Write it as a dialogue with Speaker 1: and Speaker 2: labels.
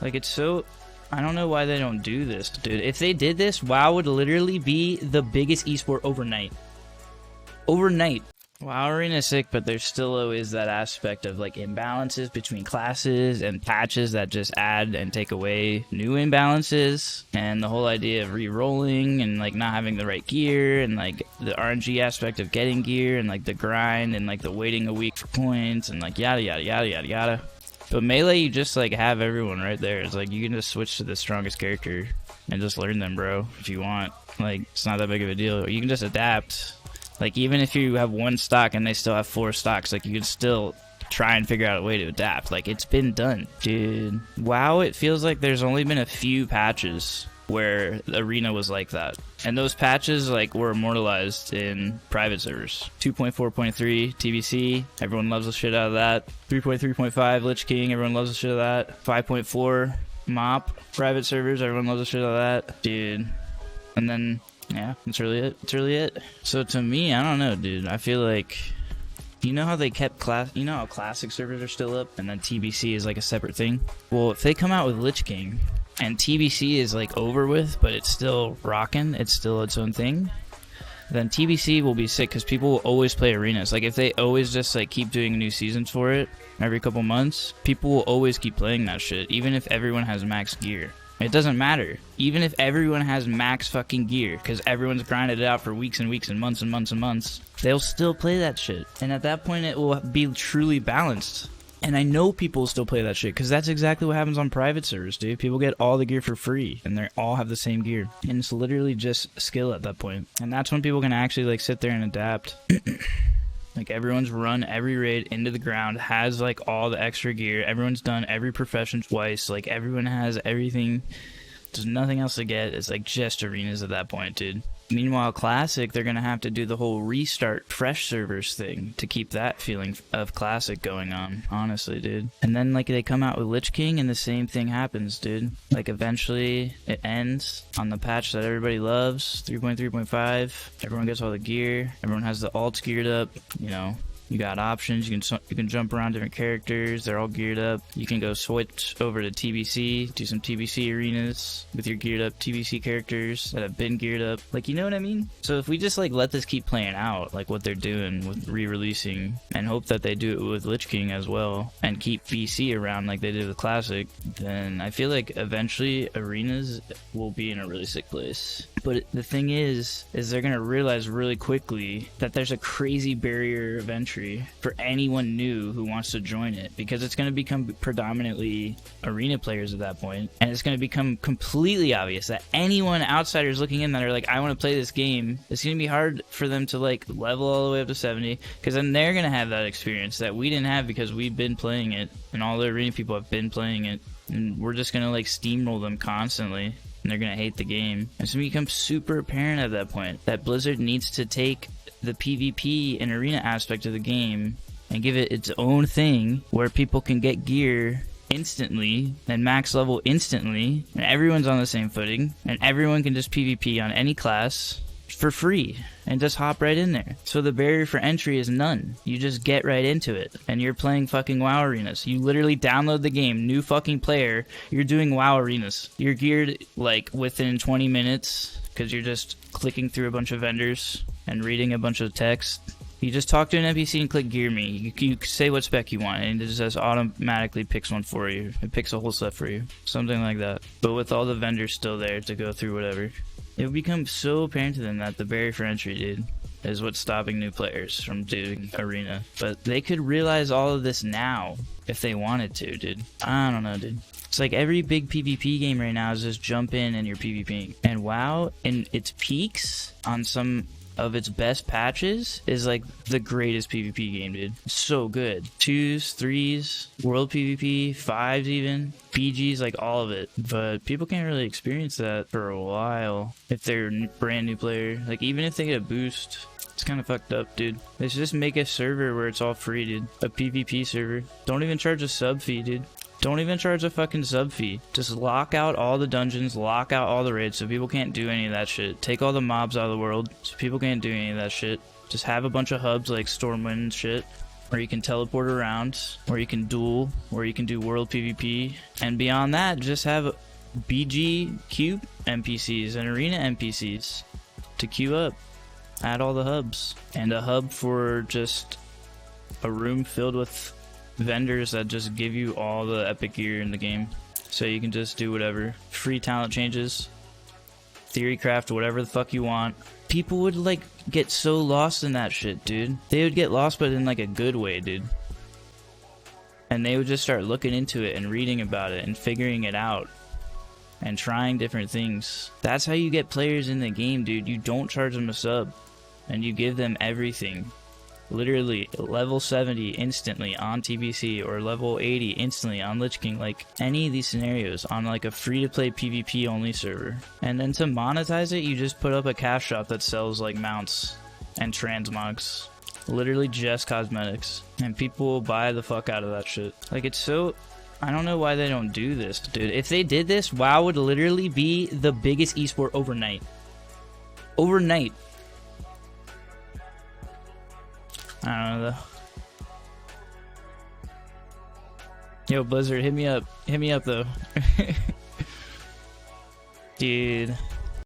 Speaker 1: Like, it's so... I don't know why they don't do this, dude. If they did this, WoW would literally be the biggest esport overnight. Overnight. WoW Arena is sick, but there still always that aspect of, like, imbalances between classes and patches that just add and take away new imbalances. And the whole idea of re-rolling and, like, not having the right gear and, like, the RNG aspect of getting gear and, like, the grind and, like, the waiting a week for points and, like, yada, yada, yada, yada, yada. But Melee, you just, like, have everyone right there. It's like, you can just switch to the strongest character and just learn them, bro, if you want. Like, it's not that big of a deal. You can just adapt. Like, even if you have one stock and they still have 4 stocks, like, you can still try and figure out a way to adapt. Like, it's been done, dude. WoW, it feels like there's only been a few patches where the arena was like that. And those patches, like, were immortalized in private servers. 2.4.3 TBC, everyone loves the shit out of that. 3.3.5 Lich King, everyone loves the shit out of that. 5.4 MOP private servers, everyone loves the shit out of that. Dude. And then, yeah, that's really it. That's really it. So to me, I don't know, dude. I feel like... You know how they kept you know how classic servers are still up and then TBC is like a separate thing? Well, if they come out with Lich King and TBC is like over with, but it's still rocking, it's still its own thing, then TBC will be sick because people will always play arenas. Like, if they always just like keep doing new seasons for it every couple months, people will always keep playing that shit, even if everyone has max gear. It doesn't matter. Even if everyone has max fucking gear, because everyone's grinded it out for weeks and weeks and months and months and months, they'll still play that shit. And at that point, it will be truly balanced. And I know people will still play that shit, because that's exactly what happens on private servers, dude. People get all the gear for free, and they all have the same gear. And it's literally just skill at that point. And that's when people can actually, like, sit there and adapt. Like, everyone's run every raid into the ground, has, like, all the extra gear. Everyone's done every profession twice. Like, everyone has everything. There's nothing else to get. It's, like, just arenas at that point, dude. Meanwhile, Classic, they're going to have to do the whole restart fresh servers thing to keep that feeling of Classic going on, honestly, dude. And then, like, they come out with Lich King and the same thing happens, dude. Like, eventually it ends on the patch that everybody loves, 3.3.5. Everyone gets all the gear. Everyone has the alts geared up, you know. You got options. You can jump around different characters. They're all geared up. You can go switch over to TBC, do some TBC arenas with your geared up TBC characters that have been geared up. Like, you know what I mean? So if we just, like, let this keep playing out, like what they're doing with re-releasing, and hope that they do it with Lich King as well, and keep BC around like they did with Classic, then I feel like eventually arenas will be in a really sick place. But the thing is they're gonna realize really quickly that there's a crazy barrier of entry for anyone new who wants to join it, because it's going to become predominantly arena players at that point, and it's going to become completely obvious that anyone outsiders looking in that are like, I want to play this game, it's going to be hard for them to, like, level all the way up to 70, because then they're going to have that experience that we didn't have because we've been playing it, and all the arena people have been playing it, and we're just going to, like, steamroll them constantly, and they're going to hate the game. And so it becomes super apparent at that point that Blizzard needs to take the PvP and arena aspect of the game and give it its own thing where people can get gear instantly and max level instantly, and everyone's on the same footing, and everyone can just PvP on any class for free and just hop right in there. So the barrier for entry is none. You just get right into it, and you're playing fucking WoW arenas. You literally download the game, new fucking player, you're doing WoW arenas. You're geared, like, within 20 minutes, because you're just clicking through a bunch of vendors and reading a bunch of text. You just talk to an NPC and click gear me. You say what spec you want, and it just automatically picks one for you. It picks a whole set for you. Something like that. But with all the vendors still there to go through whatever. It would become so apparent to them that the barrier for entry, dude, is what's stopping new players from doing arena. But they could realize all of this now if they wanted to, dude. I don't know, dude. It's like every big PvP game right now is just jump in and you're PvPing. And WoW, in its peaks on some of its best patches, is like the greatest PvP game, dude. It's so good. 2s, 3s, world PvP, 5s even, PGs, like all of it. But people can't really experience that for a while if they're a brand new player. Like, even if they get a boost, it's kind of fucked up, dude. They should just make a server where it's all free, dude. A PvP server. Don't even charge a sub fee, dude. Don't even charge a fucking sub fee. Just lock out all the dungeons, lock out all the raids so people can't do any of that shit. Take all the mobs out of the world so people can't do any of that shit. Just have a bunch of hubs like Stormwind and shit. where you can teleport around, where you can duel, where you can do world PvP, and beyond that, just have BG cube NPCs and arena NPCs to queue up. Add all the hubs, and a hub for just a room filled with vendors that just give you all the epic gear in the game, so you can just do whatever. Free talent changes, theory craft, whatever the fuck you want. People would like get so lost in that shit, dude. They would get lost, but in like a good way, dude. And they would just start looking into it and reading about it and figuring it out and trying different things. That's how you get players in the game, dude. You don't charge them a sub, and you give them everything. Literally level 70 instantly on TBC, or level 80 instantly on Lich King, like any of these scenarios on like a free-to-play PvP only server. And then to monetize it, you just put up a cash shop that sells like mounts and transmogs. Literally just cosmetics, and people will buy the fuck out of that shit. Like, it's so, I don't know why they don't do this, dude. If they did this, WoW would literally be the biggest esport overnight. Overnight. I don't know though. Yo, Blizzard, hit me up. Hit me up though. Dude.